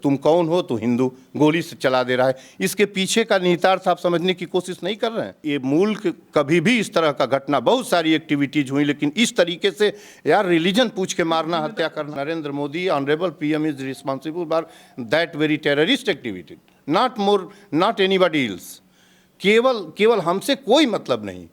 तुम कौन हो तो हिंदू, गोली से चला दे रहा है। इसके पीछे का निहितार्थ आप समझने की कोशिश नहीं कर रहे हैं। ये मुल्क कभी भी इस तरह का घटना, बहुत सारी एक्टिविटीज हुई, लेकिन इस तरीके से यार रिलीजन पूछ के मारना, हत्या करना। Narendra Modi honourable PM is responsible for that very terrorist activity, not more, not anybody else. केवल हमसे कोई मतलब नहीं।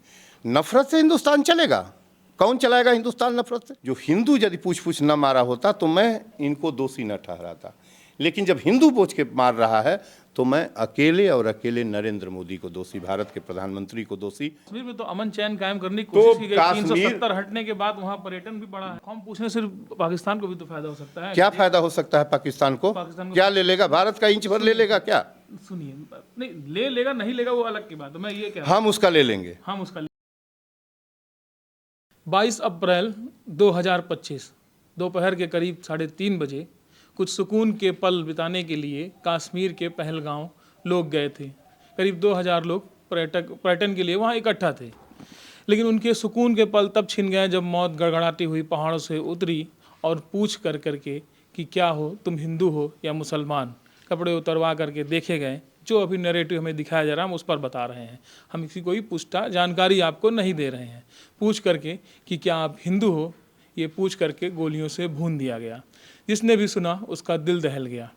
नफरत से हिंदुस्तान चलेगा? कौन चलाएगा हिंदुस्तान नफरत से? जो हिंदू यदि पूछ न मारा होता तो मैं इनको दोषी न ठहराता, लेकिन जब हिंदू पूछ के मार रहा है तो मैं अकेले नरेंद्र मोदी को दोषी, भारत के प्रधानमंत्री को दोषी। कश्मीर में तो अमन चैन कायम करने की कोशिश की गई। 370 हटने के बाद वहाँ पर्यटन भी बढ़ा है। हम पूछने सिर्फ पाकिस्तान को भी तो फायदा हो सकता है। क्या फायदा हो सकता है पाकिस्तान को? क्या ले लेगा? भारत का इंच भर ले लेगा क्या? सुनिए, नहीं ले लेगा नहीं लेगा वो अलग की बात है। मैं ये कह रहा हूं, हम उसका ले लेंगे। 22 अप्रैल 2025 दोपहर के करीब 3:30 बजे कुछ सुकून के पल बिताने के लिए कश्मीर के पहलगांव लोग गए थे। करीब 2000 लोग पर्यटन के लिए वहां इकट्ठा थे, लेकिन उनके सुकून के पल तब छिन गए जब मौत गड़गड़ाती हुई पहाड़ों से उतरी और पूछ करके कि क्या हो तुम, हिंदू हो या मुसलमान। कपड़े उतरवा करके देखे गए। जो अभी नैरेटिव हमें दिखाया जा रहा है हम उस पर बता रहे हैं। हम किसी कोई पुष्टा जानकारी आपको नहीं दे रहे हैं। पूछ करके कि क्या आप हिंदू हो, ये पूछ करके गोलियों से भून दिया गया। जिसने भी सुना उसका दिल दहल गया।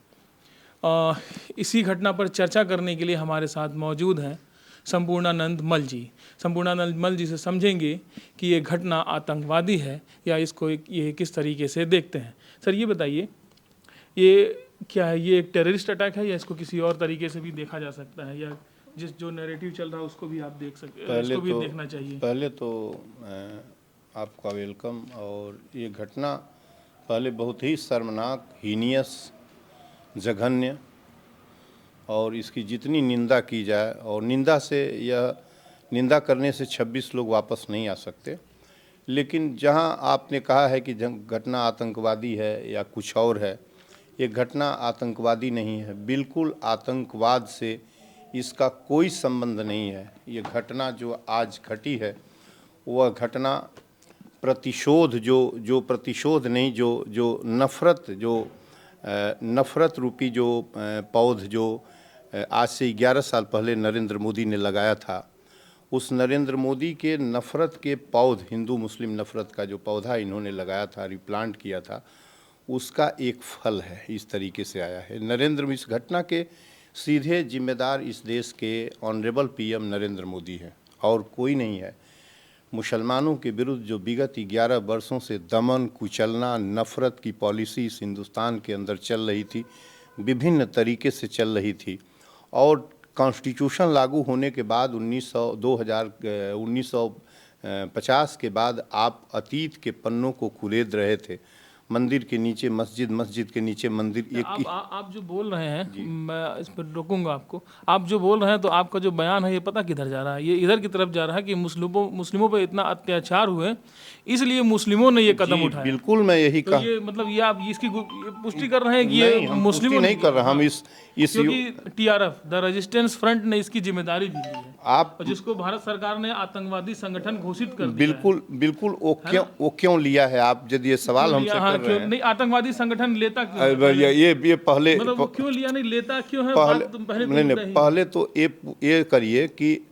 इसी घटना पर चर्चा करने के लिए हमारे साथ मौजूद हैं संपूर्णानंद मल जी। संपूर्णानंद मल जी से समझेंगे कि ये घटना आतंकवादी है या इसको ये किस तरीके से देखते हैं। सर ये बताइए, ये क्या है, ये एक टेररिस्ट अटैक है या इसको किसी और तरीके से भी देखा जा सकता है, या जो नैरेटिव चल रहा है उसको भी आप देख सकते हैं, इसको भी देखना चाहिए? पहले तो आपका वेलकम। और ये घटना पहले बहुत ही शर्मनाक, हीनियस, जघन्य, और इसकी जितनी निंदा की जाए, और निंदा करने से 26 लोग वापस नहीं आ सकते। लेकिन जहां आपने कहा है कि घटना आतंकवादी है या कुछ और है, ये घटना आतंकवादी नहीं है। बिल्कुल आतंकवाद से इसका कोई संबंध नहीं है। ये घटना जो आज घटी है वह घटना प्रतिशोध, जो प्रतिशोध नहीं, जो नफ़रत रूपी जो पौध जो आज से 11 साल पहले नरेंद्र मोदी ने लगाया था, उस नरेंद्र मोदी के नफ़रत के पौध, हिंदू मुस्लिम नफ़रत का जो पौधा इन्होंने लगाया था, रिप्लांट किया था, उसका एक फल है, इस तरीके से आया है। इस घटना के सीधे जिम्मेदार इस देश के ऑनरेबल पीएम नरेंद्र मोदी हैं और कोई नहीं है। मुसलमानों के विरुद्ध जो विगत 11 वर्षों से दमन, कुचलना, नफ़रत की पॉलिसी इस हिंदुस्तान के अंदर चल रही थी, विभिन्न तरीके से चल रही थी, और कॉन्स्टिट्यूशन लागू होने के बाद 1950 के बाद आप अतीत के पन्नों को कुरेद रहे थे। मंदिर के नीचे मस्जिद, मस्जिद के नीचे मंदिर। आप जो बोल रहे हैं, मैं इस पर रोकूंगा आपको। आप जो बोल रहे हैं तो आपका जो बयान है ये पता किधर जा रहा है? ये इधर की तरफ जा रहा है कि मुस्लिमों पर इतना अत्याचार हुए इसलिए मुस्लिमों ने ये कदम उठाया। बिल्कुल, मैं यही तो ये मतलब ये आप इसकी पुष्टि कर रहे हैं कि ये मुस्लिमों नहीं कर रहा, हम इस क्योंकि TRF द रेजिस्टेंस फ्रंट ने इसकी जिम्मेदारी भी ली है, आप जिसको भारत सरकार ने आतंकवादी संगठन घोषित कर दिया। बिल्कुल वो क्यों लिया है? आप यदि ये सवाल हमसे कर रहे हैं, नहीं आतंकवादी संगठन लेता क्यों? ये पहले मतलब वो क्यों लिया नहीं, लेता क्यों है? पहले तो ये करिए कि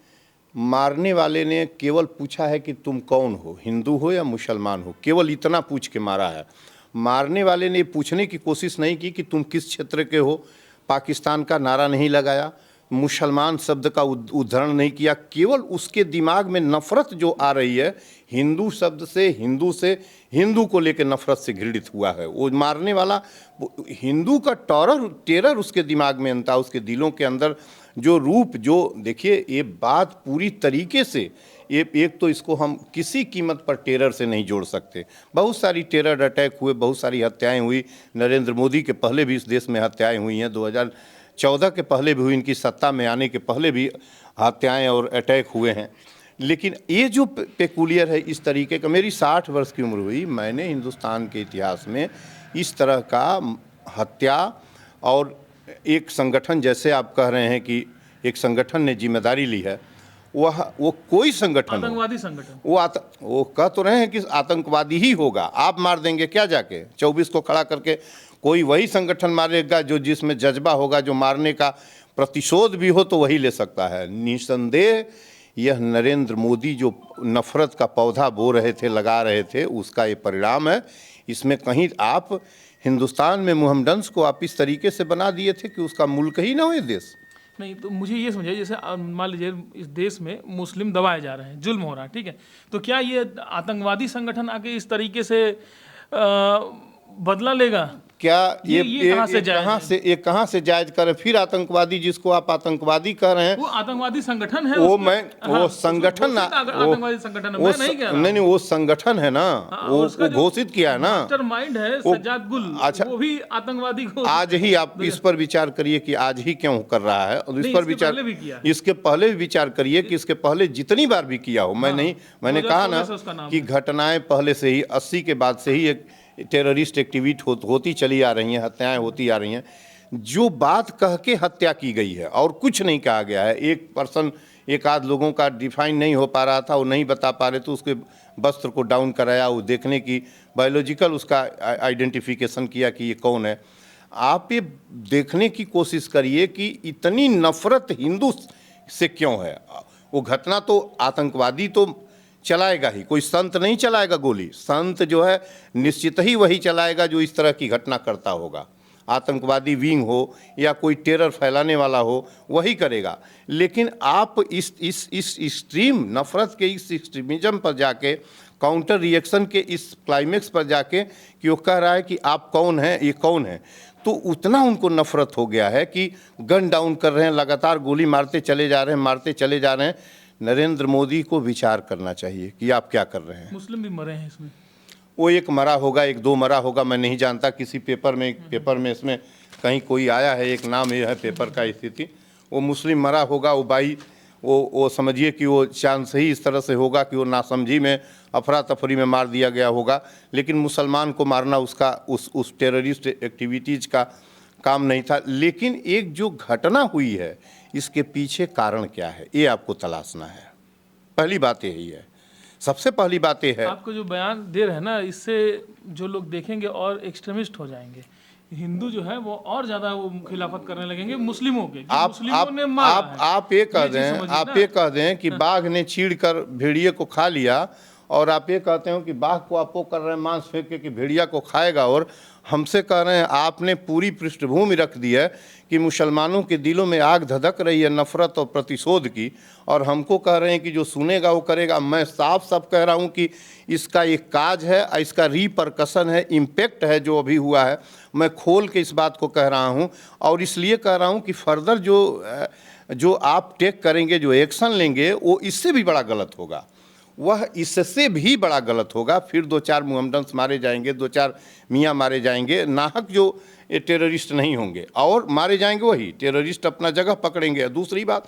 मारने वाले ने केवल पूछा है कि तुम कौन हो, हिंदू हो या मुसलमान हो, केवल इतना पूछ के मारा है। मारने वाले ने पूछने की कोशिश नहीं की कि तुम किस क्षेत्र के हो, पाकिस्तान का नारा नहीं लगाया, मुसलमान शब्द का उद्धरण नहीं किया। केवल उसके दिमाग में नफ़रत जो आ रही है, हिंदू शब्द से, हिंदू को लेकर नफ़रत से घृणित हुआ है। वो मारने वाला हिंदू का टेरर उसके दिमाग में था, उसके दिलों के अंदर जो रूप, जो देखिए ये बात पूरी तरीके से, एक तो इसको हम किसी कीमत पर टेरर से नहीं जोड़ सकते। बहुत सारी टेरर अटैक हुए, बहुत सारी हत्याएं हुई। नरेंद्र मोदी के पहले भी इस देश में हत्याएं हुई हैं, 2014 के पहले भी हुई, इनकी सत्ता में आने के पहले भी हत्याएं और अटैक हुए हैं। लेकिन ये जो पेकुलियर है इस तरीके का, मेरी 60 वर्ष की उम्र हुई, मैंने हिंदुस्तान के इतिहास में इस तरह का हत्या, और एक संगठन, जैसे आप कह रहे हैं कि एक संगठन ने जिम्मेदारी ली है, वो कोई संगठन, आतंकवादी संगठन, वो कह तो रहे हैं कि आतंकवादी ही होगा। आप मार देंगे क्या जाके? 24 को खड़ा करके कोई वही संगठन मारेगा जो जिसमें जज्बा होगा, जो मारने का प्रतिशोध भी हो तो वही ले सकता है। निसंदेह यह नरेंद्र मोदी जो नफरत का पौधा बो रहे थे, लगा रहे थे, उसका ये परिणाम है। इसमें कहीं आप हिंदुस्तान में मोहम्मडन्स को आप इस तरीके से बना दिए थे कि उसका मुल्क ही ना हो ये देश। नहीं तो मुझे ये समझाइए, जैसे मान लीजिए इस देश में मुस्लिम दबाए जा रहे हैं, जुल्म हो रहा है, ठीक है, तो क्या ये आतंकवादी संगठन आके इस तरीके से बदला लेगा? क्या ये कहाँ से जायज करें? फिर आतंकवादी जिसको आप आतंकवादी कर रहे हैं, वो आतंकवादी संगठन है, वो उसमें- मैं हाँ, वो संगठन आतंकवादी संगठन है, मैं नहीं कह रहा। नहीं वो संगठन है ना, वो घोषित किया है ना, मास्टरमाइंड है सज्जाद गुल, अच्छा, वो भी आतंकवादी को आज ही आप इस पर विचार करिए कि आज ही क्यों कर रहा है, और इस पर विचार इसके पहले भी विचार करिए कि इसके पहले जितनी बार भी किया हो। मैंने कहा ना कि घटनाएं पहले से ही 80 के बाद से ही एक टेररिस्ट एक्टिविटी होती चली आ रही हैं, हत्याएं होती आ रही हैं। जो बात कह के हत्या की गई है और कुछ नहीं कहा गया है, एक पर्सन, एक आध लोगों का डिफाइन नहीं हो पा रहा था, वो नहीं बता पा रहे तो उसके वस्त्र को डाउन कराया, वो देखने की बायोलॉजिकल उसका आइडेंटिफिकेशन किया कि ये कौन है। आप ये देखने की कोशिश करिए कि इतनी नफरत हिंदू से क्यों है। वो घटना तो आतंकवादी तो चलाएगा ही, कोई संत नहीं चलाएगा गोली। संत जो है निश्चित ही वही चलाएगा जो इस तरह की घटना करता होगा। आतंकवादी विंग हो या कोई टेरर फैलाने वाला हो, वही करेगा। लेकिन आप इस एक्सट्रीम नफरत के इस एक्सट्रीमिज्म पर जाके, काउंटर रिएक्शन के इस क्लाइमेक्स पर जाके कि वो कह रहा है कि आप कौन हैं, ये कौन है, तो उतना उनको नफरत हो गया है कि गन डाउन कर रहे हैं, लगातार गोली मारते चले जा रहे हैं, मारते चले जा रहे हैं। नरेंद्र मोदी को विचार करना चाहिए कि आप क्या कर रहे हैं। मुस्लिम भी मरे हैं इसमें, वो एक मरा होगा, एक दो मरा होगा, मैं नहीं जानता। किसी पेपर में इसमें कहीं कोई आया है, एक नाम ये है पेपर का स्थिति, वो मुस्लिम मरा होगा। वो भाई वो समझिए कि वो चांस ही इस तरह से होगा कि वो नासमझी में, अफरा तफरी में मार दिया गया होगा। लेकिन मुसलमान को मारना उसका उस टेररिस्ट एक्टिविटीज़ का काम नहीं था। लेकिन एक जो घटना हुई है, इसके पीछे कारण क्या है, ये आपको तलाशना है। पहली बात यही है, सबसे पहली बात ये है। आपको जो बयान दे रहे हैं ना, इससे जो लोग देखेंगे और एक्सट्रीमिस्ट हो जाएंगे। हिंदू जो है वो और ज्यादा वो खिलाफत करने लगेंगे मुस्लिमों के। आप ये कह दें कि बाघ ने चीड़ कर भेड़िए को खा लिया, और आप ये कहते हो कि बाघ को आप वो कर रहे हैं मांस फेंक के कि भेड़िया को खाएगा, और हमसे कह रहे हैं। आपने पूरी पृष्ठभूमि रख दी है कि मुसलमानों के दिलों में आग धधक रही है नफरत और प्रतिशोध की, और हमको कह रहे हैं कि जो सुनेगा वो करेगा। मैं साफ साफ कह रहा हूँ कि इसका एक काज है, इसका रिपरकशन है, इम्पैक्ट है जो अभी हुआ है। मैं खोल के इस बात को कह रहा हूँ, और इसलिए कह रहा हूँ कि फर्दर जो आप टेक करेंगे, जो एक्शन लेंगे, वो इससे भी बड़ा गलत होगा। वह इससे भी बड़ा गलत होगा। फिर 2-4 मोहम्मडन्स मारे जाएंगे, 2-4 मियाँ मारे जाएंगे, नाहक जो ये टेररिस्ट नहीं होंगे, और मारे जाएंगे वही टेररिस्ट अपना जगह पकड़ेंगे। दूसरी बात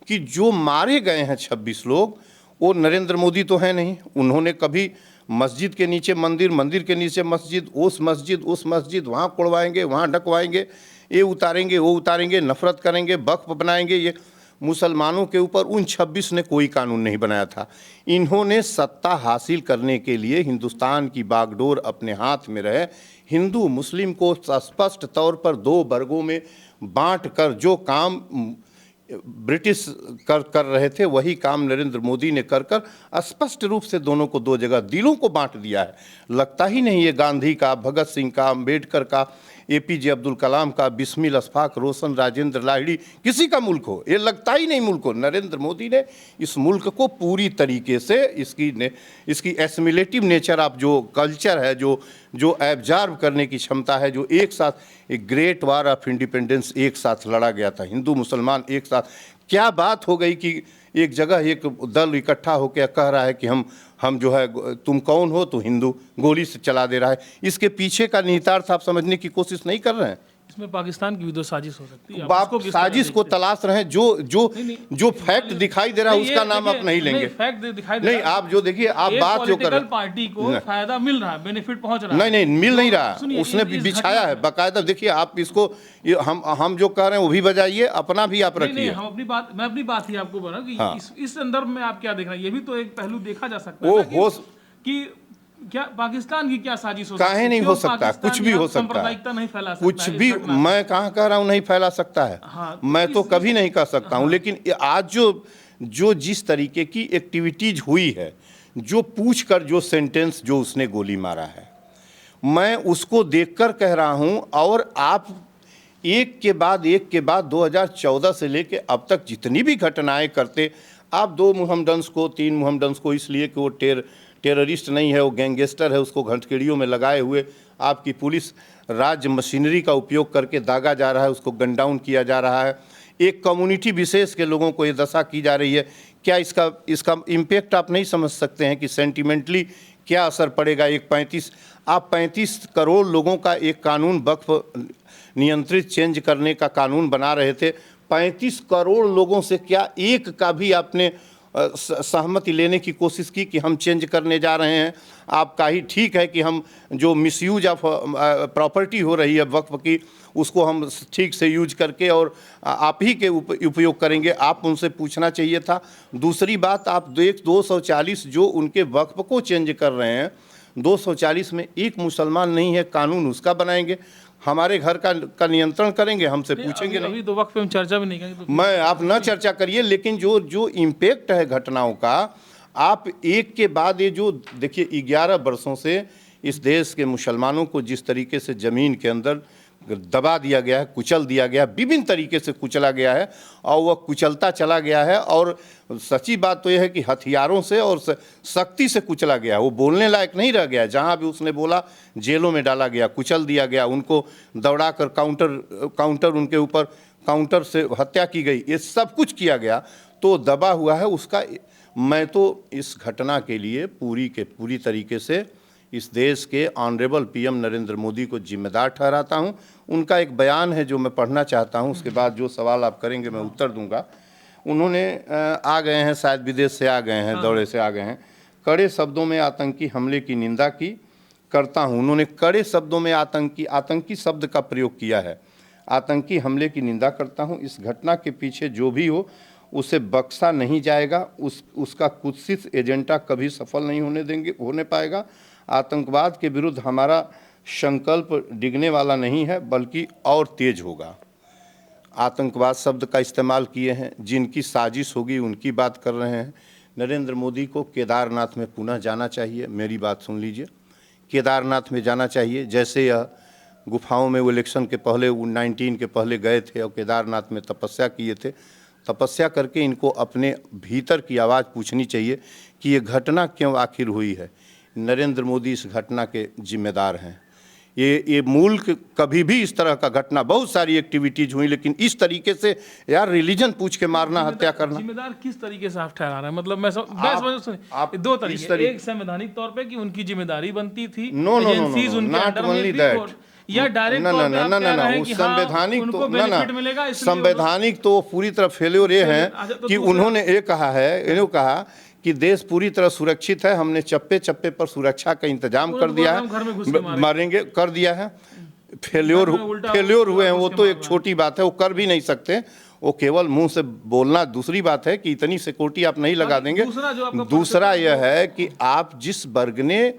कि जो मारे गए हैं 26 लोग, वो नरेंद्र मोदी तो हैं नहीं। उन्होंने कभी मस्जिद के नीचे मंदिर, मंदिर के नीचे मस्जिद, उस मस्जिद वहाँ कोड़वाएंगे, वहाँ ढकवाएंगे, ये उतारेंगे, वो उतारेंगे, नफरत करेंगे, वक्फ बनाएंगे। ये मुसलमानों के ऊपर उन 26 ने कोई कानून नहीं बनाया था। इन्होंने सत्ता हासिल करने के लिए हिंदुस्तान की बागडोर अपने हाथ में रहे, हिंदू मुस्लिम को स्पष्ट तौर पर 2 वर्गों में बांट कर जो काम ब्रिटिश कर रहे थे, वही काम नरेंद्र मोदी ने कर स्पष्ट रूप से दोनों को 2 जगह दिलों को बांट दिया है। लगता ही नहीं ये गांधी का, भगत सिंह का, अम्बेडकर का, APJ अब्दुल कलाम का, बिस्मिल अशफाक, रोशन, राजेंद्र लाहिड़ी किसी का मुल्क हो। ये लगता ही नहीं मुल्क हो। नरेंद्र मोदी ने इस मुल्क को पूरी तरीके से इसकी एसिमिलेटिव नेचर ऑफ जो कल्चर है, जो एब्जॉर्ब करने की क्षमता है, जो एक साथ एक ग्रेट वार ऑफ इंडिपेंडेंस एक साथ लड़ा गया था, हिंदू मुसलमान एक साथ। क्या बात हो गई कि एक जगह एक दल इकट्ठा होकर कह रहा है कि हम जो है, तुम कौन हो, तो हिंदू, गोली से चला दे रहा है। इसके पीछे का निहितार्थ आप समझने की कोशिश नहीं कर रहे हैं। इसमें पाकिस्तान की भी तो साजिश हो सकती है। आप साजिश को तलाश रहे हैं। जो फैक्ट दिखाई दे रहा है उसका नाम आप नहीं लेंगे। फैक्ट दिखाई दे रहा है। नहीं, आप जो देखिए, आप बात जो कर रहे हैं, पार्टी को फायदा मिल रहा है, बेनिफिट पहुंच रहा है। नहीं, मिल नहीं रहा, उसने बिछाया है बाकायदा। देखिए, आप इसको हम जो कह रहे हैं वो भी बजाइए, अपना भी आप रखिए। हम अपनी बात ही आपको बना कि इस संदर्भ में आप क्या देख रहे हैं। ये भी तो एक पहलू देखा जा सकता है कि क्या पाकिस्तान की क्या साजिश हो काहे सकती है? नहीं क्यों हो सकता, पाकिस्तान कुछ भी यहाँ हो सकता है, सांप्रदायिकता नहीं फैला सकता कुछ है इस भी। घटना से? मैं कहाँ कह रहा हूँ नहीं फैला सकता है, हाँ, तो मैं तो कभी नहीं कह सकता हूँ, हाँ। लेकिन ये आज जो जो जिस तरीके की एक्टिविटीज हुई है, जो पूछ कर जो सेंटेंस जो उसने गोली मारा है, मैं उसको देखकर कह रहा हूँ। और आप एक के बाद 2014 से लेके अब तक जितनी भी घटनाएं करते, आप 2 मोहम्मडन्स को 3 मोहम्मडन्स को इसलिए कि वो टेररिस्ट नहीं है, वो गैंगस्टर है, उसको घंटकेड़ियों में लगाए हुए आपकी पुलिस राज्य मशीनरी का उपयोग करके दागा जा रहा है, उसको गन डाउन किया जा रहा है, एक कम्युनिटी विशेष के लोगों को ये दशा की जा रही है। क्या इसका इम्पैक्ट आप नहीं समझ सकते हैं कि सेंटिमेंटली क्या असर पड़ेगा? एक 35 करोड़ लोगों का एक कानून वक्फ नियंत्रित चेंज करने का कानून बना रहे थे, 35 करोड़ लोगों से क्या एक का भी आपने सहमति लेने की कोशिश की कि हम चेंज करने जा रहे हैं? आपका ही ठीक है कि हम जो मिसयूज ऑफ प्रॉपर्टी हो रही है वक्फ की, उसको हम ठीक से यूज करके और आप ही के उपयोग करेंगे। आप उनसे पूछना चाहिए था। दूसरी बात, आप 240 जो उनके वक्फ को चेंज कर रहे हैं, 240 में एक मुसलमान नहीं है, कानून उसका बनाएंगे, हमारे घर का नियंत्रण करेंगे, हमसे पूछेंगे नहीं। अभी तो वक्त पे हम चर्चा भी नहीं करेंगे तो मैं आप न चर्चा करिए, लेकिन जो इम्पैक्ट है घटनाओं का, आप एक के बाद ये जो देखिए 11 वर्षों से इस देश के मुसलमानों को जिस तरीके से ज़मीन के अंदर दबा दिया गया है, कुचल दिया गया है, विभिन्न तरीके से कुचला गया है और वह कुचलता चला गया है। और सच्ची बात तो यह है कि हथियारों से और सख्ती से कुचला गया है, वो बोलने लायक नहीं रह गया। जहाँ भी उसने बोला जेलों में डाला गया, कुचल दिया गया, उनको दौड़ा कर काउंटर उनके ऊपर काउंटर से हत्या की गई, ये सब कुछ किया गया, तो दबा हुआ है उसका। मैं तो इस घटना के लिए पूरी तरीके से इस देश के ऑनरेबल पीएम नरेंद्र मोदी को जिम्मेदार ठहराता हूं। उनका एक बयान है जो मैं पढ़ना चाहता हूं, उसके बाद जो सवाल आप करेंगे मैं उत्तर दूंगा। उन्होंने आ गए हैं, शायद विदेश से आ गए हैं, दौरे से आ गए हैं। कड़े शब्दों में आतंकी हमले की निंदा की करता हूं। उन्होंने कड़े शब्दों में आतंकी शब्द का प्रयोग किया है। आतंकी हमले की निंदा करता हूं। इस घटना के पीछे जो भी हो उसे बख्शा नहीं जाएगा। उसका कुत्सित एजेंडा कभी सफल नहीं होने पाएगा। आतंकवाद के विरुद्ध हमारा संकल्प डिगने वाला नहीं है, बल्कि और तेज होगा। आतंकवाद शब्द का इस्तेमाल किए हैं, जिनकी साजिश होगी उनकी बात कर रहे हैं। नरेंद्र मोदी को केदारनाथ में पुनः जाना चाहिए। मेरी बात सुन लीजिए, केदारनाथ में जाना चाहिए। जैसे यह गुफाओं में वो इलेक्शन के पहले 19 के पहले गए थे और केदारनाथ में तपस्या किए थे, तपस्या करके इनको अपने भीतर की आवाज़ पूछनी चाहिए कि ये घटना क्यों आखिर हुई है। नरेंद्र मोदी इस घटना के जिम्मेदार हैं। ये मुल्क कभी भी इस तरह का घटना, बहुत सारी एक्टिविटीज हुई, लेकिन इस तरीके से यार रिलीजन पूछ के मारना, हत्या करना। जिम्मेदार किस तरीके से आप ठहरा रहे हैं? मतलब आप दो तरीके, एक संवैधानिक तौर पे कि उनकी जिम्मेदारी बनती थी, नो एजेंसीज उनके अंडर में थी, या डायरेक्ट तौर पे आप कह रहे हैं कि संवैधानिक उनको तो बेनिफिट मिलेगा, इसलिए संवैधानिक तो पूरी तरह फेल्योर ये है कि उन्होंने ये कहा है, इन्होंने कहा कि देश पूरी तरह सुरक्षित है, हमने चप्पे चप्पे पर सुरक्षा का इंतजाम कर दिया है, मारेंगे कर दिया है। फेल्योर हुए हैं वो तो एक छोटी बात है, वो कर भी नहीं सकते, वो केवल मुंह से बोलना। दूसरी बात है कि इतनी सिक्योरिटी आप नहीं लगा देंगे। दूसरा यह है कि आप जिस वर्ग ने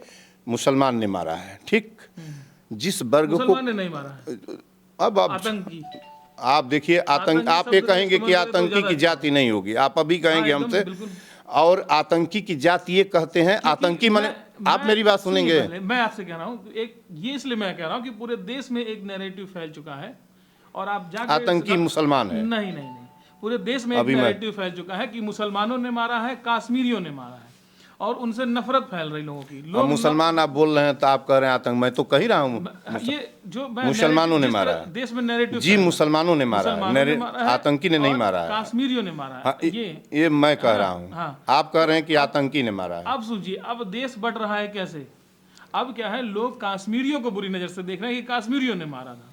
मुसलमान ने मारा है, ठीक, जिस वर्ग को नहीं मारा है, अब आतंकी, आप देखिए आप ये कहेंगे कि आतंकी की जाति नहीं होगी, आप अभी कहेंगे हमसे, और आतंकी की जाति ये कहते हैं, आतंकी माने, आप मेरी बात सुनेंगे, मैं आपसे कह रहा हूँ एक ये, इसलिए मैं कह रहा हूँ कि पूरे देश में एक नैरेटिव फैल चुका है और आप जाके आतंकी मुसलमान है। नहीं, पूरे देश में एक नैरेटिव फैल चुका है कि मुसलमानों ने मारा है, कश्मीरियों ने मारा है, और उनसे नफरत फैल रही लोगों की। लोग मुसलमान आप बोल रहे हैं तो आप कह रहे हैं आतंक। मैं तो कह ही रहा हूँ ये जो मुसलमानों ने मारा है, देश में नैरेटिव जी, मुसलमानों ने मारा है, आतंकी ने नहीं मारा है, कश्मीरियों ने मारा है। ये मैं कह रहा हूँ, आप कह रहे हैं कि आतंकी ने मारा है। अब सोचिए, अब देश बढ़ रहा है कैसे? अब क्या है, लोग कश्मीरियों को बुरी नजर से देख रहे हैं कि कश्मीरियों ने मारा था।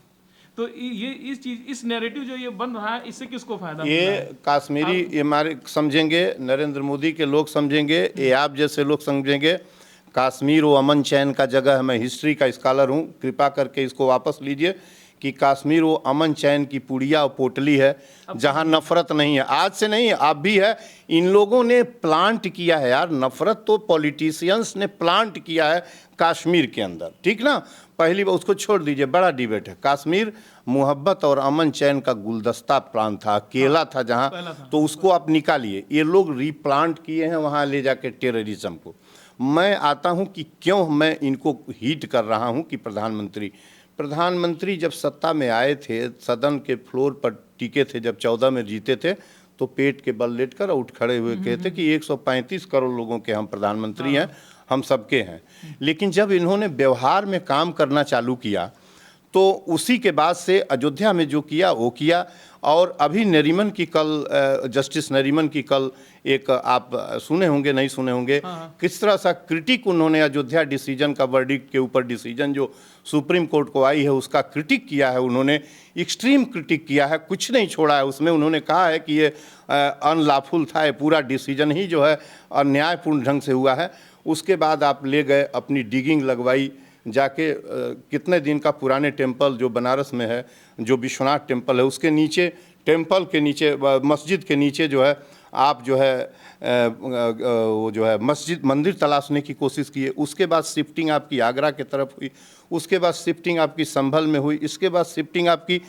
तो ये इस चीज, इस नैरेटिव जो ये बन रहा है, इससे किसको फायदा? ये कश्मीरी ये हमारे समझेंगे, नरेंद्र मोदी के लोग समझेंगे, ये आप जैसे लोग समझेंगे। कश्मीर वो अमन चैन का जगह है। मैं हिस्ट्री का स्कॉलर हूँ, कृपा करके इसको वापस लीजिए कि कश्मीर वो अमन चैन की पुड़िया और पोटली है जहां नफरत नहीं है। आज से नहीं, अब भी है। इन लोगों ने प्लांट किया है यार, नफरत तो पॉलिटिशियंस ने प्लांट किया है कश्मीर के अंदर, ठीक ना। पहली बार उसको छोड़ दीजिए, बड़ा डिबेट है। कश्मीर मोहब्बत और अमन चैन का गुलदस्ता प्रांत था, केला था जहां, तो उसको आप निकालिए। ये लोग रीप्लांट किए हैं वहां ले जाके टेररिज्म को। मैं आता हूं कि क्यों मैं इनको हीट कर रहा हूं कि प्रधानमंत्री जब सत्ता में आए थे, सदन के फ्लोर पर टिके थे, जब 14 में जीते थे, तो पेट के बल लेटकर उठ खड़े हुए कहते कि 135 करोड़ लोगों के हम प्रधानमंत्री हैं, हम सबके हैं। लेकिन जब इन्होंने व्यवहार में काम करना चालू किया तो उसी के बाद से अयोध्या में जो किया वो किया। और अभी नरीमन की कल, जस्टिस नरीमन की कल एक आप सुने होंगे, नहीं सुने होंगे, किस तरह सा क्रिटिक उन्होंने अयोध्या डिसीजन का, वर्डिक्ट के ऊपर डिसीजन जो सुप्रीम कोर्ट को आई है उसका क्रिटिक किया है उन्होंने, एक्सट्रीम क्रिटिक किया है, कुछ नहीं छोड़ा है उसमें। उन्होंने कहा है कि ये अनलॉफुल था, ये पूरा डिसीजन ही जो है अन्यायपूर्ण ढंग से हुआ है। उसके बाद आप ले गए, अपनी डिगिंग लगवाई जाके, कितने दिन का पुराने टेम्पल जो बनारस में है, जो विश्वनाथ टेम्पल है, उसके नीचे, टेम्पल के नीचे, मस्जिद के नीचे जो है आप जो है वो जो है मंदिर तलाशने की कोशिश किए। उसके बाद शिफ्टिंग आपकी आगरा की तरफ हुई, उसके बाद शिफ्टिंग आपकी संभल में हुई, इसके बाद शिफ्टिंग आपकी,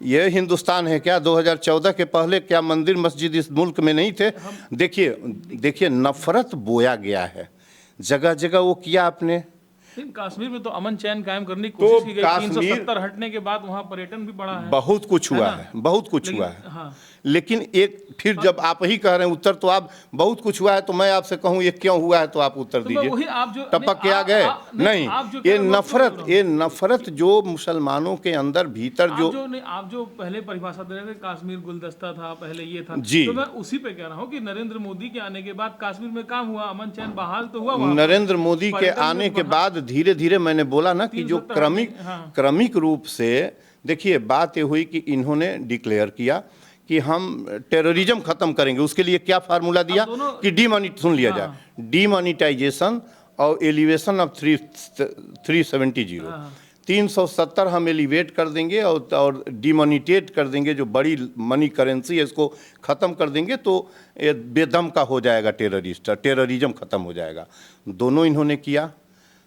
ये हिंदुस्तान है क्या? 2014 के पहले क्या मंदिर मस्जिद इस मुल्क में नहीं थे? देखिए नफरत बोया गया है जगह जगह, वो किया आपने। कश्मीर में तो अमन चैन कायम करने की कोशिश की गई, 370 हटने के बाद वहाँ पर्यटन भी बढ़ा है, बहुत कुछ हुआ है, बहुत कुछ हुआ है। हाँ। लेकिन एक फिर जब आप ही कह रहे हैं उत्तर, तो आप बहुत कुछ हुआ है, तो मैं आपसे कहूँ ये क्यों हुआ है, तो आप उत्तर दीजिए। टपक के आ गए? नहीं, ये नफरत जो मुसलमानों के अंदर भीतर जो आप जो पहले परिभाषा दे रहे थे, कश्मीर गुलदस्ता था, पहले ये था जी, तो मैं उसी पे कह रहा हूँ कि नरेंद्र मोदी के आने के बाद कश्मीर में काम हुआ, अमन चैन बहाल तो हुआ। नरेंद्र मोदी के आने के बाद धीरे धीरे मैंने बोला ना कि जो क्रमिक रूप से, देखिए बात ये हुई कि इन्होंने डिक्लेयर किया कि हम टेररिज्म खत्म करेंगे। उसके लिए क्या फार्मूला दिया कि सुन लिया जाए, डीमोनिटाइजेशन और एलिवेशन ऑफ 370, 370 हम एलिवेट कर देंगे और डिमोनिटेट कर देंगे, जो बड़ी मनी करेंसी है इसको ख़त्म कर देंगे, तो ये बेदम का हो जाएगा टेररिज्म ख़त्म हो जाएगा। दोनों इन्होंने किया,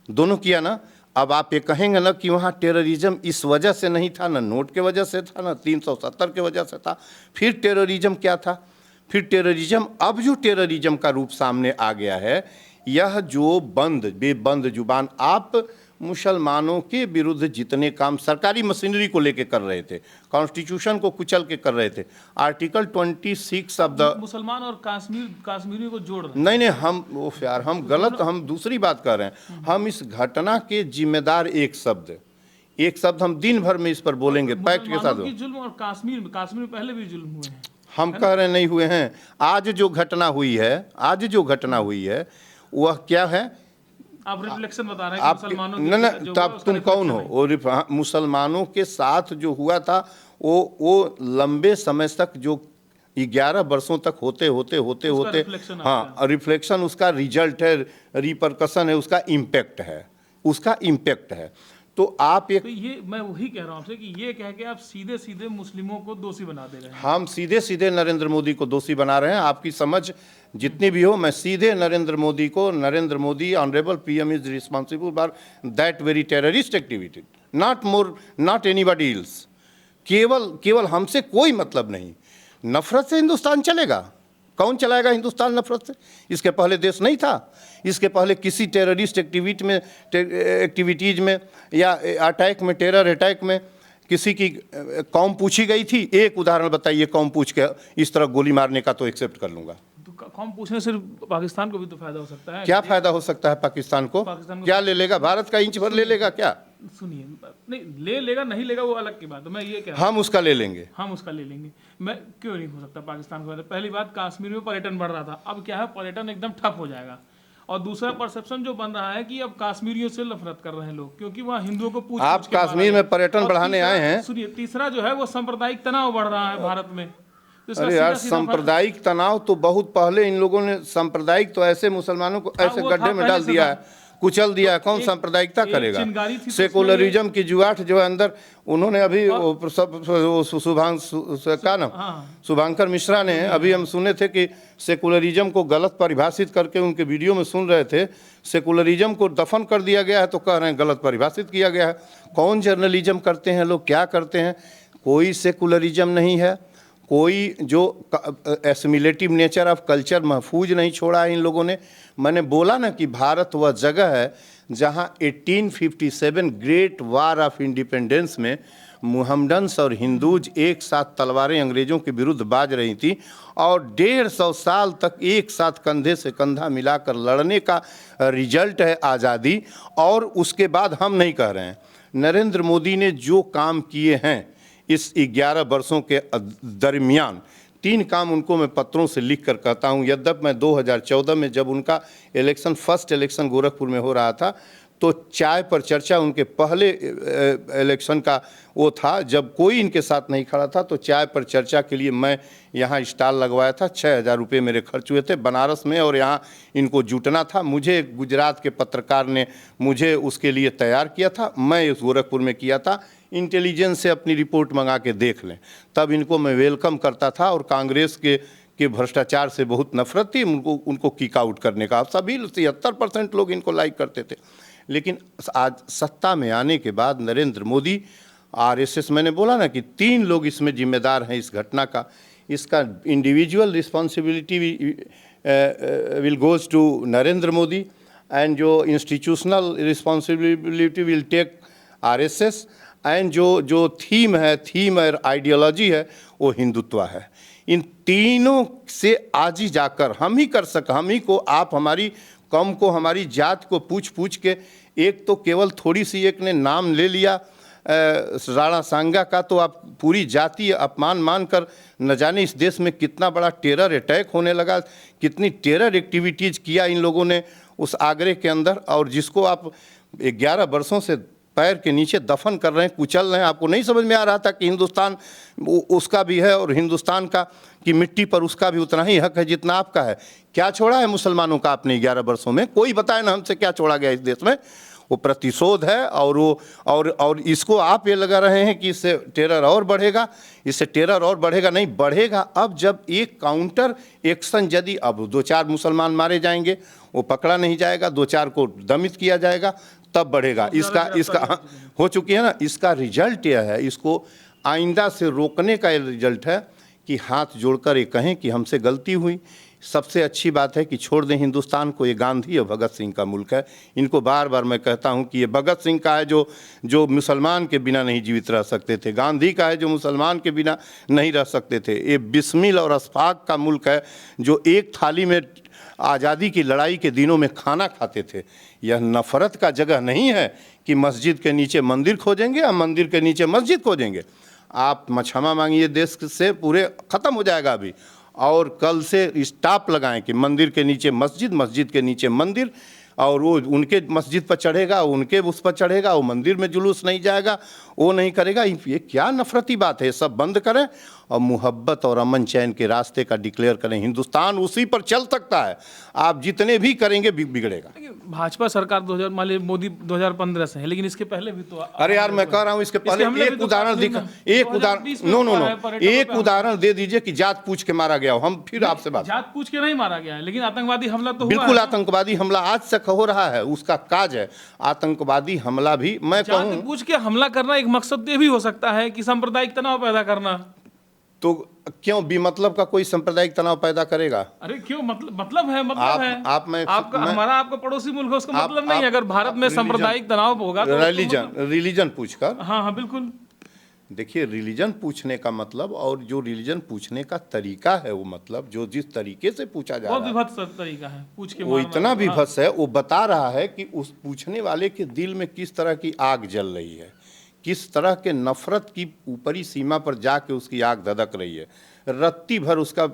दोनों किया ना। अब आप ये कहेंगे ना कि वहाँ टेररिज्म इस वजह से नहीं था, ना नोट के वजह से था, ना 370 के वजह से था। फिर टेररिज्म क्या था? फिर टेररिज्म, अब जो टेररिज्म का रूप सामने आ गया है, यह जो बेबंद जुबान आप मुसलमानों के विरुद्ध जितने काम सरकारी मशीनरी को लेके कर रहे थे, कॉन्स्टिट्यूशन को कुचल के कर रहे थे, आर्टिकल 26 ऑफ द मुसलमान और कश्मीरी को जोड़ रहे, नहीं हम गलत, हम दूसरी बात कर रहे हैं। हम इस घटना के जिम्मेदार एक शब्द हम दिन भर में इस पर बोलेंगे फैक्ट के साथ। जुल्म और कश्मीर में पहले भी जुल्म हुए हैं, हम कह रहे नहीं हुए हैं। आज जो घटना हुई है वह क्या है? आप रिफ्लेक्शन बता रहे हैं मुसलमानों की, तो आप तुम कौन हो? और मुसलमानों के साथ जो हुआ था वो लंबे समय तक, जो 11 वर्षों तक होते हाँ, रिफ्लेक्शन उसका रिजल्ट है, रिपरकशन है, उसका इम्पैक्ट है। तो आप एक, तो ये मैं वही कह रहा हूँ आपसे कि ये कह के आप सीधे सीधे मुस्लिमों को दोषी बना दे रहे हैं। हम सीधे सीधे नरेंद्र मोदी को दोषी बना रहे हैं। आपकी समझ जितनी भी हो, मैं सीधे Narendra Modi honourable PM is responsible for that very terrorist activity, not anybody else. केवल हमसे कोई मतलब नहीं। नफरत से हिंदुस्तान चलेगा? कौन चलाएगा हिंदुस्तान नफरत से? इसके पहले देश नहीं था? इसके पहले किसी टेररिस्ट एक्टिविटीज में या अटैक में, टेरर अटैक में किसी की कौम पूछी गई थी? एक उदाहरण बताइए कौम पूछ के इस तरह गोली मारने का, तो एक्सेप्ट कर लूंगा। तो कौम पूछने से पाकिस्तान को भी तो फायदा हो सकता है। क्या फायदा हो सकता है पाकिस्तान को? क्या ले लेगा? भारत का इंच भर ले लेगा क्या? सुनिए, नहीं ले लेगा, नहीं लेगा वो अलग की बात है। मैं ये कह रहा हूं हम उसका ले लेंगे। मैं क्यों नहीं हो सकता पाकिस्तान को? पहली बात, कश्मीर में पर्यटन बढ़ रहा था, अब क्या है, पर्यटन एकदम ठप हो जाएगा। और दूसरा परसेप्शन जो बन रहा है कि अब कश्मीरियों से नफरत कर रहे हैं लोग, क्योंकि वहाँ हिंदुओं को पूछ आप कश्मीर में पर्यटन बढ़ाने आए हैं। सुनिए, तीसरा जो है वो सांप्रदायिक तनाव बढ़ रहा है भारत में। अरे यार, सांप्रदायिक तनाव तो बहुत पहले इन लोगों ने, सांप्रदायिक तो ऐसे मुसलमानों को ऐसे गड्ढे में डाल दिया है। कुचल दिया, कौन एक- सांप्रदायिकता एक करेगा? चिंगारी थी तो सेकुलरिज्म की जुआठ जो है अंदर, उन्होंने अभी वो सब क्या नाम, हाँ। शुभांकर मिश्रा ने, अभी हम सुने थे कि सेकुलरिज्म को गलत परिभाषित करके उनके वीडियो में सुन रहे थे, सेकुलरिज्म को दफन कर दिया गया है, तो कह रहे हैं गलत परिभाषित किया गया है। कौन जर्नलिज्म करते हैं लोग, क्या करते हैं? कोई सेकुलरिज्म नहीं है, कोई जो एसिमिलेटिव नेचर ऑफ कल्चर महफूज नहीं छोड़ा है इन लोगों ने। मैंने बोला ना कि भारत वह जगह है जहां 1857 ग्रेट वार ऑफ इंडिपेंडेंस में मुहम्मडन्स और हिंदूज एक साथ तलवारें अंग्रेज़ों के विरुद्ध बाज रही थी और 150 साल तक एक साथ कंधे से कंधा मिलाकर लड़ने का रिजल्ट है आज़ादी। और उसके बाद हम नहीं कह रहे हैं, नरेंद्र मोदी ने जो काम किए हैं इस 11 वर्षों के दरमियान, 3 काम उनको मैं पत्रों से लिख कर कहता हूँ। यद्यप मैं 2014 में जब उनका इलेक्शन, फर्स्ट इलेक्शन गोरखपुर में हो रहा था, तो चाय पर चर्चा उनके पहले इलेक्शन का वो था, जब कोई इनके साथ नहीं खड़ा था, तो चाय पर चर्चा के लिए मैं यहाँ स्टॉल लगवाया था। 6,000 रुपये मेरे खर्च हुए थे बनारस में, और यहाँ इनको जुटना था। मुझे गुजरात के पत्रकार ने मुझे उसके लिए तैयार किया था, मैं इस गोरखपुर में किया था। इंटेलिजेंस से अपनी रिपोर्ट मंगा के देख लें, तब इनको मैं वेलकम करता था। और कांग्रेस के भ्रष्टाचार से बहुत नफरत थी, उनको किक आउट करने का। सभी 73% लोग इनको लाइक करते थे। लेकिन आज सत्ता में आने के बाद नरेंद्र मोदी, आरएसएस, मैंने बोला ना कि 3 लोग इसमें जिम्मेदार हैं इस घटना का। इसका individual responsibility will goes to Narendra Modi, and जो institutional responsibility will take RSS, and जो थीम और आइडियोलॉजी है वो हिंदुत्व है। इन तीनों से आज ही जाकर हम ही कर सक, हम ही को, आप हमारी कौम को, हमारी जात को पूछ के, एक तो केवल थोड़ी सी एक ने नाम ले लिया राणा सांगा का, तो आप पूरी जाति अपमान मानकर, न जाने इस देश में कितना बड़ा टेरर अटैक होने लगा, कितनी टेरर एक्टिविटीज़ किया इन लोगों ने उस आगरे के अंदर, और जिसको आप 11 वर्षों से पैर के नीचे दफन कर रहे हैं, कुचल रहे हैं। आपको नहीं समझ में आ रहा था कि हिंदुस्तान उसका भी है, और हिंदुस्तान का की मिट्टी पर उसका भी उतना ही हक है जितना आपका है। क्या छोड़ा है मुसलमानों का आपने 11 वर्षों में? कोई बताए ना हमसे क्या छोड़ा गया इस देश में? वो प्रतिशोध है, और वो और इसको आप ये लगा रहे हैं कि इससे टेरर और बढ़ेगा, इससे टेरर और बढ़ेगा। नहीं बढ़ेगा। अब जब एक काउंटर एक्शन, यदि अब 2-4 मुसलमान मारे जाएंगे, वो पकड़ा नहीं जाएगा, 2-4 को दमित किया जाएगा, तब बढ़ेगा। इसका हो चुकी है ना। इसका रिजल्ट यह है, इसको आइंदा से रोकने का रिजल्ट है कि हाथ जोड़कर ये कहें कि हमसे गलती हुई। सबसे अच्छी बात है कि छोड़ दें हिंदुस्तान को। ये गांधी और भगत सिंह का मुल्क है। इनको बार बार मैं कहता हूं कि ये भगत सिंह का है जो मुसलमान के बिना नहीं जीवित रह सकते थे, गांधी का है जो मुसलमान के बिना नहीं रह सकते थे। ये बिस्मिल और अशफाक का मुल्क है, जो एक थाली में आज़ादी की लड़ाई के दिनों में खाना खाते थे। यह नफ़रत का जगह नहीं है कि मस्जिद के नीचे मंदिर खोजेंगे या मंदिर के नीचे मस्जिद खोजेंगे। आप क्षमा मांगिए, देश से पूरे ख़त्म हो जाएगा अभी। और कल से स्टॉप लगाएं कि मंदिर के नीचे मस्जिद, मस्जिद के नीचे मंदिर, और वो उनके मस्जिद पर चढ़ेगा, उनके उस पर चढ़ेगा, वो मंदिर में जुलूस नहीं जाएगा, वो नहीं करेगा। ये क्या नफरती बात है? सब बंद करें और मोहब्बत और अमन चैन के रास्ते का डिक्लेयर करें। हिंदुस्तान उसी पर चल सकता है। आप जितने भी करेंगे बिगड़ेगा। भाजपा सरकार 2000 मान लीजिए मोदी 2015 से है, लेकिन इसके पहले भी तो अरे यार, मैं कह रहा हूँ इसके पहले एक उदाहरण दिखा, एक उदाहरण एक उदाहरण दे दीजिए कि जात पूछ के मारा गया हो। हम फिर आपसे बात, जात पूछ के नहीं मारा गया है, लेकिन आतंकवादी हमला तो हुआ बिल्कुल है। आतंकवादी हमला आज तक हो रहा है, उसका काज है आतंकवादी हमला भी। मैं जात कहूँ पूछ के हमला करना एक मकसद ये भी हो सकता है कि सांप्रदायिक तनाव पैदा करना। तो क्यों बेमतलब का कोई सांप्रदायिक तनाव पैदा करेगा? अरे क्यों? मतलब है, मतलब है। आपका हमारा आपका पड़ोसी मुल्क है, उसका मतलब नहीं है। अगर भारत में सांप्रदायिक तनाव होगा तो रिलीजन पूछकर, हाँ बिल्कुल। देखिए, रिलीजन पूछने का मतलब और जो रिलीजन पूछने का तरीका है, वो मतलब जो जिस तरीके से पूछा जा रहा है, बहुत विभत्स तरीका है पूछ के, वो इतना विभत्स है। वो बता रहा है कि उस पूछने वाले के दिल में किस तरह की आग जल रही है, किस तरह के नफरत की ऊपरी सीमा पर जाके उसकी आग धधक रही है। रत्ती भर उसका,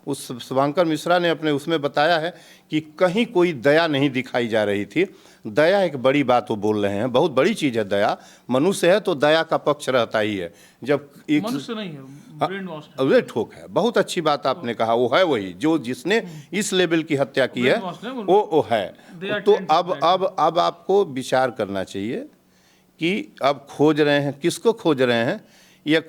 उस शुभंकर मिश्रा ने अपने उसमें बताया है कि कहीं कोई दया नहीं दिखाई जा रही थी। दया एक बड़ी बात वो बोल रहे हैं, बहुत बड़ी चीज़ है दया। मनुष्य है तो दया का पक्ष रहता ही है। जब एक मनुष्य नहीं है, ब्रेन वॉश है। वे ठोक है, बहुत अच्छी बात आपने कहा। वो है वही जो जिसने इस लेवल की हत्या की है, वो है। तो अब आपको विचार करना चाहिए कि अब खोज रहे हैं, किसको खोज रहे हैं। ये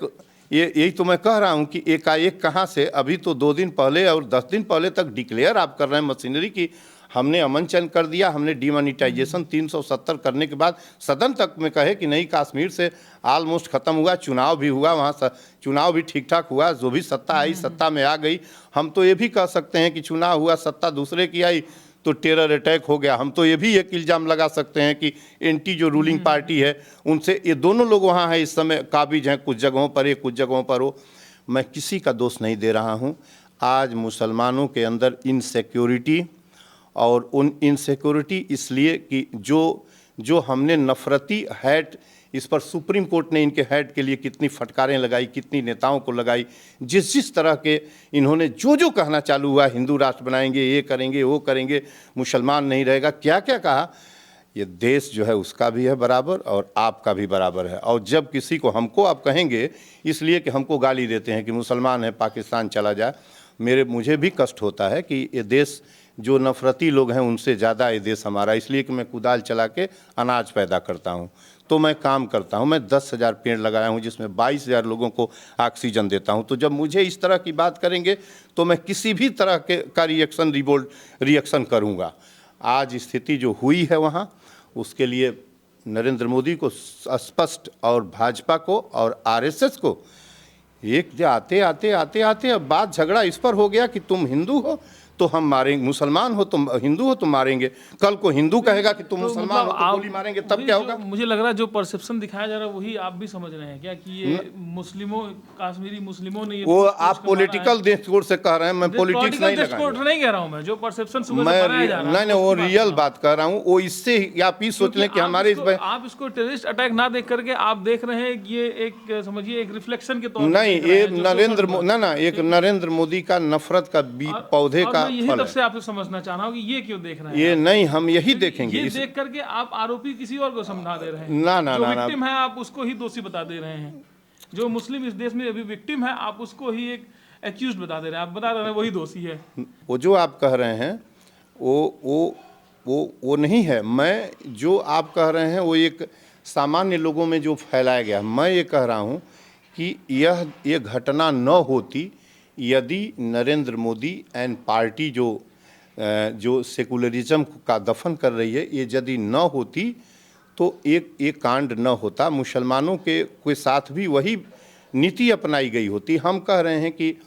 यही तो मैं कह रहा हूं कि एकाएक कहाँ से, अभी तो 2 दिन पहले और 10 दिन पहले तक डिक्लेयर आप कर रहे हैं मशीनरी की हमने अमन चैन कर दिया, हमने डिमोनिटाइजेशन 370 करने के बाद सदन तक में कहे कि नहीं, कश्मीर से ऑलमोस्ट ख़त्म हुआ, चुनाव भी हुआ, वहाँ चुनाव भी ठीक ठाक हुआ, जो भी सत्ता आई सत्ता में आ गई। हम तो ये भी कह सकते हैं कि चुनाव हुआ, सत्ता दूसरे की आई तो टेरर अटैक हो गया। हम तो ये भी एक इल्ज़ाम लगा सकते हैं कि एंटी जो रूलिंग पार्टी है उनसे, ये दोनों लोग वहाँ हैं इस समय काबिज हैं, कुछ जगहों पर ये कुछ जगहों पर हो। मैं किसी का दोष नहीं दे रहा हूँ। आज मुसलमानों के अंदर इनसिक्योरिटी, और उन इनसिक्योरिटी इसलिए कि जो हमने नफरती हैट, इस पर सुप्रीम कोर्ट ने इनके हैट के लिए कितनी फटकारें लगाई, कितनी नेताओं को लगाई, जिस तरह के इन्होंने जो कहना चालू हुआ, हिंदू राष्ट्र बनाएंगे, ये करेंगे, वो करेंगे, मुसलमान नहीं रहेगा, क्या क्या कहा। ये देश जो है उसका भी है बराबर और आपका भी बराबर है। और जब किसी को हमको आप कहेंगे इसलिए कि हमको गाली देते हैं कि मुसलमान है पाकिस्तान चला जाए, मुझे भी कष्ट होता है कि ये देश, जो नफरती लोग हैं उनसे ज़्यादा ये देश हमारा, इसलिए कि मैं कुदाल चला के अनाज पैदा करता हूँ, तो मैं काम करता हूँ। मैं 10,000 पेड़ लगाया हूँ जिसमें 22,000 लोगों को ऑक्सीजन देता हूँ। तो जब मुझे इस तरह की बात करेंगे तो मैं किसी भी तरह का रिएक्शन करूँगा। आज स्थिति जो हुई है वहाँ, उसके लिए नरेंद्र मोदी को स्पष्ट, और भाजपा को और आरएसएस को, एक आते अब बात झगड़ा इस पर हो गया कि तुम हिंदू हो तो हम मारेंगे, मुसलमान हो तुम, हिंदू हो तो मारेंगे। कल को हिंदू कहेगा कि तुम मुसलमान हो तो गोली मारेंगे, तब क्या होगा। मुझे लग रहा है जो परसेप्शन दिखाया जा रहा है वही आप भी समझ रहे हैं क्या कि ये मुस्लिमों, कश्मीरी मुस्लिमों ने, वो आप पॉलिटिकल दृष्टिकोण से कह रहे हैं, मैं पॉलिटिक्स नहीं कह रहा हूं। मैं जो परसेप्शन सुबह से बनाया जा रहा है, नहीं, वो रियल बात कर रहा हूँ। वो इससे आप ही सोच लें कि हमारे आप इसको टेररिस्ट अटैक ना देख करके आप देख रहे हैं ये एक, समझिए, एक रिफ्लेक्शन के तौर पर नहीं, ये नरेंद्र मोदी का नफरत का पौधे का यही तब से आपसे समझना चाह रहा हूँ कि ये क्यों देख रहे हैं। ये नहीं, हम यही देखेंगे। ये देख करके आप आरोपी किसी और को समझा दे रहे हैं। ना, जो विक्टिम है आप उसको ही दोषी बता दे रहे हैं। जो मुस्लिम इस देश में अभी विक्टिम है आप उसको ही एक एक्यूज्ड बता दे रहे हैं। आप बता रहे हैं वही दोषी है। वो जो आप कह रहे हैं वो नहीं है। मैं जो आप कह रहे हैं वो एक सामान्य लोगों में जो फैलाया गया, मैं ये कह रहा हूँ कि ये घटना न होती यदि नरेंद्र मोदी एंड पार्टी जो सेकुलरिज्म का दफन कर रही है, ये यदि न होती तो एक कांड न होता। मुसलमानों के साथ भी वही नीति अपनाई गई होती। हम कह रहे हैं कि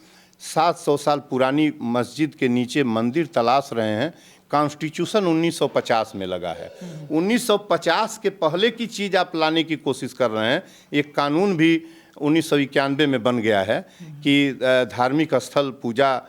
700 साल पुरानी मस्जिद के नीचे मंदिर तलाश रहे हैं। कॉन्स्टिट्यूशन 1950 में लगा है। 1950 के पहले की चीज़ आप लाने की कोशिश कर रहे हैं। एक कानून भी 1991 में बन गया है कि धार्मिक स्थल पूजा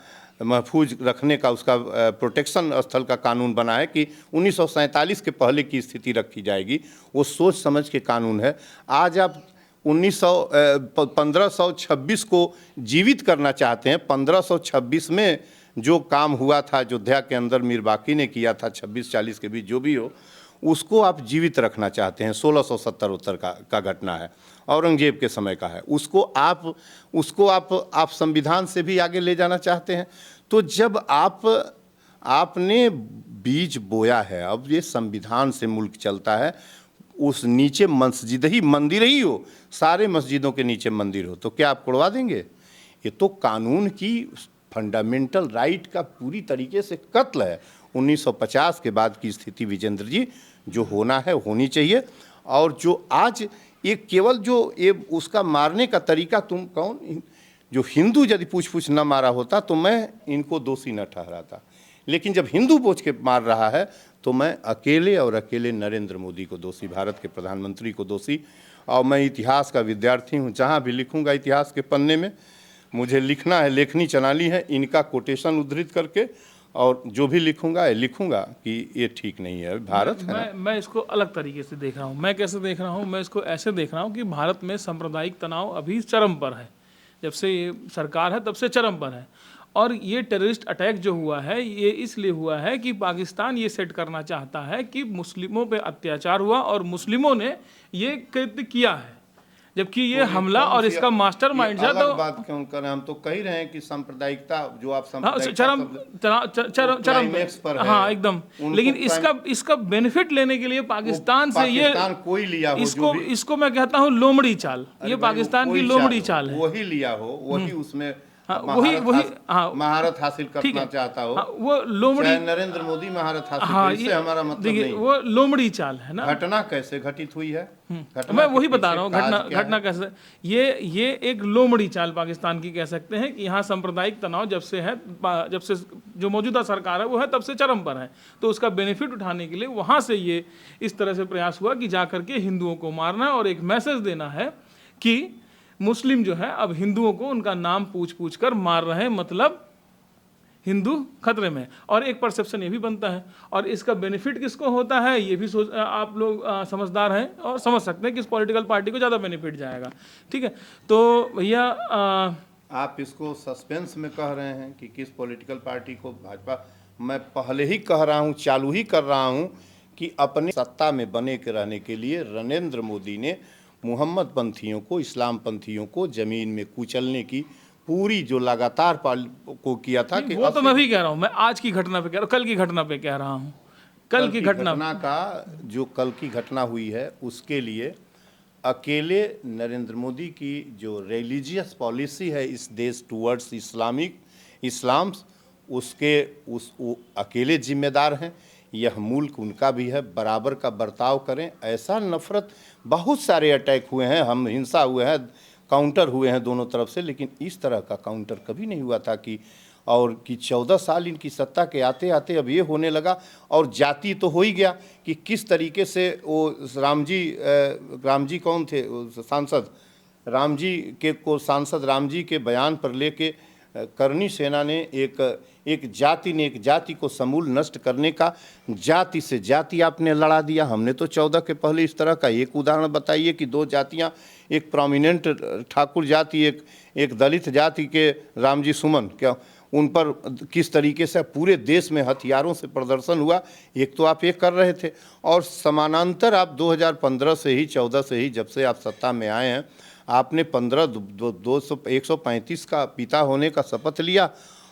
महफूज रखने का, उसका प्रोटेक्शन स्थल का कानून बना है कि 1947 के पहले की स्थिति रखी जाएगी। वो सोच समझ के कानून है। आज आप 1526 को जीवित करना चाहते हैं। 1526 में जो काम हुआ था अयोध्या के अंदर, मीर बाकी ने किया था, 26-40 के बीच जो भी हो, उसको आप जीवित रखना चाहते हैं। 1670 उत्तर का घटना है, औरंगजेब के समय का है। उसको आप संविधान से भी आगे ले जाना चाहते हैं। तो जब आपने बीज बोया है, अब ये संविधान से मुल्क चलता है, उस नीचे मंदिर ही हो, सारे मस्जिदों के नीचे मंदिर हो, तो क्या आप उड़वा देंगे? ये तो कानून की फंडामेंटल राइट का पूरी तरीके से कत्ल है। 1950 के बाद की स्थिति विजेंद्र जी, जो होना है होनी चाहिए। और जो आज ये केवल जो ये उसका मारने का तरीका, तुम कौन, जो हिंदू यदि पूछ न मारा होता तो मैं इनको दोषी न ठहराता, लेकिन जब हिंदू पूछ के मार रहा है तो मैं अकेले नरेंद्र मोदी को दोषी, भारत के प्रधानमंत्री को दोषी। और मैं इतिहास का विद्यार्थी हूँ, जहाँ भी लिखूँगा इतिहास के पन्ने में मुझे लिखना है, लेखनी चलानी है, इनका कोटेशन उद्धृत करके और जो भी लिखूंगा कि ये ठीक नहीं है, भारत है ना। मैं इसको अलग तरीके से देख रहा हूँ। मैं कैसे देख रहा हूँ? मैं इसको ऐसे देख रहा हूँ कि भारत में सांप्रदायिक तनाव अभी चरम पर है। जब से ये सरकार है तब से चरम पर है। और ये टेररिस्ट अटैक जो हुआ है ये इसलिए हुआ है कि पाकिस्तान ये सेट करना चाहता है कि मुस्लिमों पे अत्याचार हुआ और मुस्लिमों ने ये कृत्य किया है, जबकि ये हमला और इसका मास्टरमाइंड है। तो बात क्यों करें, हम तो कह रहे हैं कि सांप्रदायिकता जो आप हाँ, चरम क्लाइमेक्स पर है। हाँ एकदम। लेकिन इसका बेनिफिट लेने के लिए पाकिस्तान से ये कोई लिया हो, इसको मैं कहता हूँ लोमड़ी चाल। ये पाकिस्तान की लोमड़ी चाल है। वही लिया हो, वही उसमें महारत हासिल करना चाहता हो। वो लोमड़ी, नरेंद्र मोदी महारत हासिल करे, इससे हमारा मतलब नहीं। वो लोमड़ी चाल है ना। घटना कैसे घटित हुई है, मैं वही बता रहा हूँ। घटना कैसे, ये एक लोमड़ी चाल पाकिस्तान की कह सकते हैं कि यहाँ सांप्रदायिक तनाव जब से जो मौजूदा सरकार है वो है तब से चरम पर है। तो उसका बेनिफिट उठाने के लिए वहाँ से ये इस तरह से प्रयास हुआ कि जा करके हिंदुओं को मारना है और एक मैसेज देना है कि मुस्लिम जो है अब हिंदुओं को उनका नाम पूछ कर मार रहे हैं, मतलब हिंदू खतरे में। और एक परसेप्शन ये भी बनता है। और इसका बेनिफिट किसको होता है ये भी आप लोग समझदार हैं और समझ सकते हैं किस पॉलिटिकल पार्टी को ज़्यादा बेनिफिट जाएगा। ठीक है, तो भैया आप इसको सस्पेंस में कह रहे हैं कि किस पॉलिटिकल पार्टी को, भाजपा। मैं पहले ही कह रहा हूँ, चालू ही कर रहा हूँ कि अपने सत्ता में बने के रहने के लिए नरेंद्र मोदी ने मोहम्मद पंथियों को, इस्लाम पंथियों को ज़मीन में कुचलने की पूरी जो लगातार को किया था कि वो तो मैं भी कह रहा हूँ। मैं आज की घटना पे कह रहा हूँ, कल की घटना पे कह रहा हूँ। कल की घटना का जो कल की घटना हुई है उसके लिए अकेले नरेंद्र मोदी की जो रिलीजियस पॉलिसी है इस देश टूवर्ड्स इस्लाम, वो अकेले जिम्मेदार हैं। यह मुल्क उनका भी है, बराबर का बर्ताव करें। ऐसा नफरत, बहुत सारे अटैक हुए हैं, हम हिंसा हुए हैं, काउंटर हुए हैं दोनों तरफ से, लेकिन इस तरह का काउंटर कभी नहीं हुआ था कि 14 साल इनकी सत्ता के आते आते अब ये होने लगा। और जाति तो हो ही गया कि किस तरीके से वो राम जी कौन थे सांसद, सांसद राम जी के बयान पर लेके करनी सेना ने एक जाति को समूल नष्ट करने का, जाति से जाति आपने लड़ा दिया। हमने तो 14 के पहले इस तरह का एक उदाहरण बताइए कि दो जातियां, एक प्रोमिनेंट ठाकुर जाति, एक दलित जाति के रामजी सुमन, क्या उन पर किस तरीके से पूरे देश में हथियारों से प्रदर्शन हुआ। एक तो आप ये कर रहे थे और समानांतर आप 2015 से ही 14 से ही जब से आप सत्ता में आए हैं, आपने 135 का पिता होने का शपथ लिया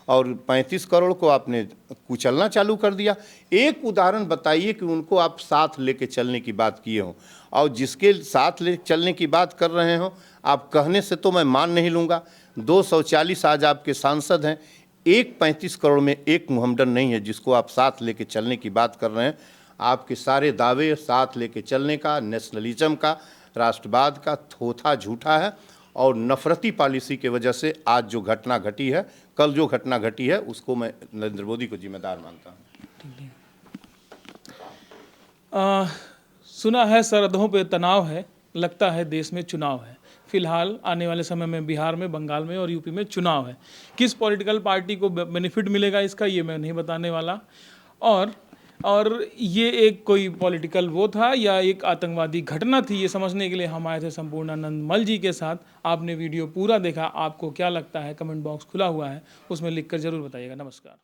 और 35 करोड़ को आपने कुचलना चालू कर दिया। एक उदाहरण बताइए कि उनको आप साथ लेके चलने की बात किए हों, और जिसके साथ ले चलने की बात कर रहे हो आप कहने से तो मैं मान नहीं लूँगा। 240 आज आपके सांसद हैं, एक 35 करोड़ में एक मुहम्मदन नहीं है जिसको आप साथ लेके चलने की बात कर रहे हैं। आपके सारे दावे साथ लेके चलने का, नेशनलिज्म का, राष्ट्रवाद का थोथा झूठा है। और नफरती पॉलिसी की वजह से आज जो घटना घटी है, कल जो घटना घटी है, उसको मैं नरेंद्र मोदी को जिम्मेदार मानता हूँ। सुना है सरहदों पे तनाव है, लगता है देश में चुनाव है। फिलहाल आने वाले समय में बिहार में, बंगाल में और यूपी में चुनाव है। किस पॉलिटिकल पार्टी को बेनिफिट मिलेगा इसका, ये मैं नहीं बताने वाला। और ये एक कोई पॉलिटिकल वो था या एक आतंकवादी घटना थी, ये समझने के लिए हम आए थे संपूर्णानंद मल जी के साथ। आपने वीडियो पूरा देखा, आपको क्या लगता है कमेंट बॉक्स खुला हुआ है, उसमें लिखकर ज़रूर बताइएगा। नमस्कार।